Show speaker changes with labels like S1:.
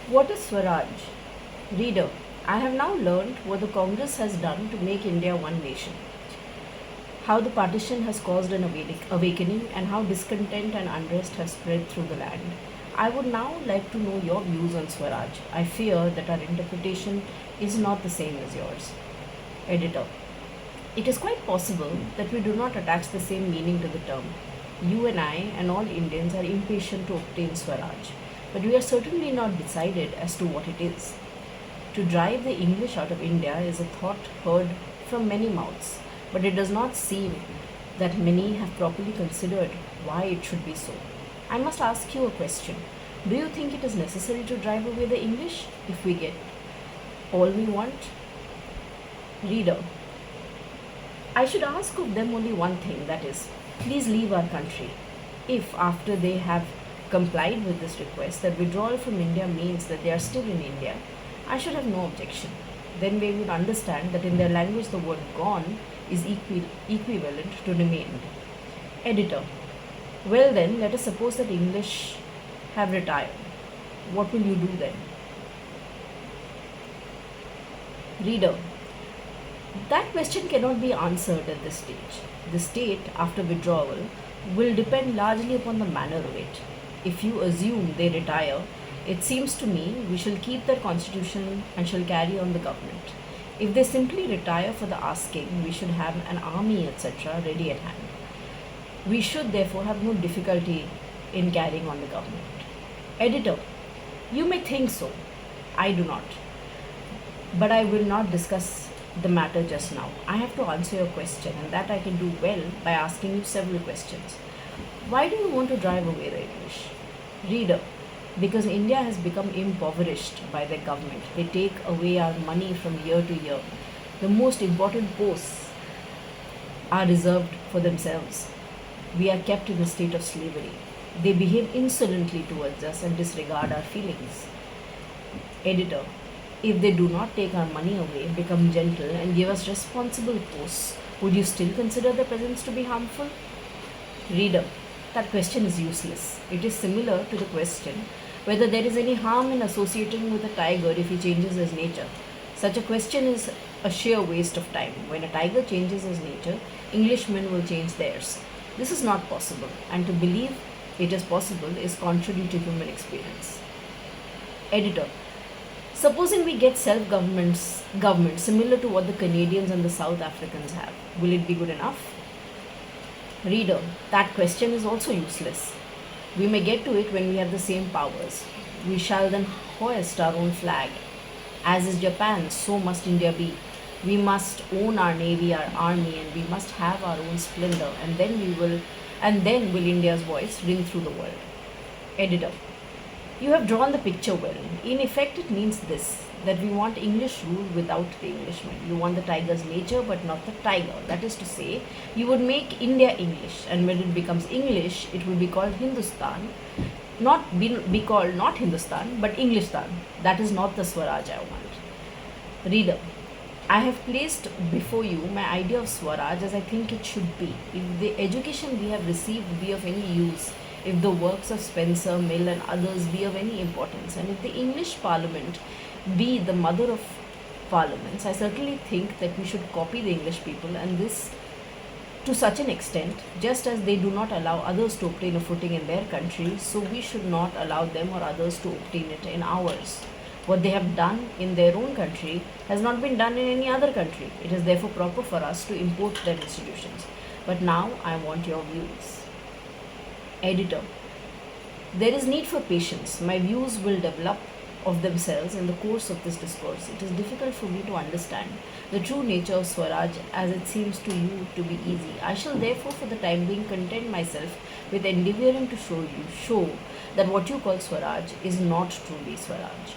S1: What is Swaraj? Reader, I have now learned what the Congress has done to make India one nation, how the partition has caused an awakening, and how discontent and unrest have spread through the land. I would now like to know your views on Swaraj. I fear that our interpretation is not the same as yours. Editor, it is quite possible that we do not attach the same meaning to the term. You and I and all Indians are impatient to obtain Swaraj, but we are certainly not decided as to what it is. To drive the English out of India is a thought heard from many mouths, but it does not seem that many have properly considered why it should be so. I must ask you a question. Do you think it is necessary to drive away the English if we get all we want? Reader, I should ask of them only one thing, that is, please leave our country. If, after they have complied with this request, that withdrawal from India means that they are still in India, I should have no objection. Then they would understand that in their language the word gone is equivalent to remained. Editor, well then, let us suppose that English have retired. What will you do then? Reader, that question cannot be answered at this stage. The state, after withdrawal, will depend largely upon the manner of it. If you assume they retire, it seems to me we shall keep their constitution and shall carry on the government. If they simply retire for the asking, we should have an army, etc., ready at hand. We should therefore have no difficulty in carrying on the government. Editor, you may think so. I do not. But I will not discuss the matter just now. I have to answer your question, and that I can do well by asking you several questions. Why do you want to drive away the English? Reader, because India has become impoverished by their government. They take away our money from year to year. The most important posts are reserved for themselves. We are kept in a state of slavery. They behave insolently towards us and disregard our feelings. Editor, if they do not take our money away, become gentle, and give us responsible posts, would you still consider their presence to be harmful? Reader, that question is useless. It is similar to the question whether there is any harm in associating with a tiger if he changes his nature. Such a question is a sheer waste of time. When a tiger changes his nature, Englishmen will change theirs. This is not possible, and to believe it is possible is contrary to human experience. Editor, supposing we get self-government similar to what the Canadians and the South Africans have, will it be good enough? Reader, that question is also useless. We may get to it when we have the same powers. We shall then hoist our own flag. As is Japan, so must India be. We must own our navy, our army, and we must have our own splendor, and then will India's voice ring through the world. Editor, you have drawn the picture well. In effect, it means this, that we want English rule without the Englishman. You want the tiger's nature but not the tiger. That is to say, you would make India English, and when it becomes English, it will be called Hindustan. Be called not Hindustan, but Englistan. That is not the Swaraj I want. Reader, I have placed before you my idea of Swaraj as I think it should be. If the education we have received be of any use, if the works of Spencer, Mill, and others be of any importance, and if the English Parliament be the mother of parliaments, I certainly think that we should copy the English people, and this to such an extent, just as they do not allow others to obtain a footing in their country, so we should not allow them or others to obtain it in ours. What they have done in their own country has not been done in any other country. It is therefore proper for us to import their institutions. But now I want your views. Editor, there is need for patience. My views will develop of themselves in the course of this discourse. It is difficult for me to understand the true nature of Swaraj as it seems to you to be easy. I shall therefore for the time being content myself with endeavoring to show that what you call Swaraj is not truly Swaraj.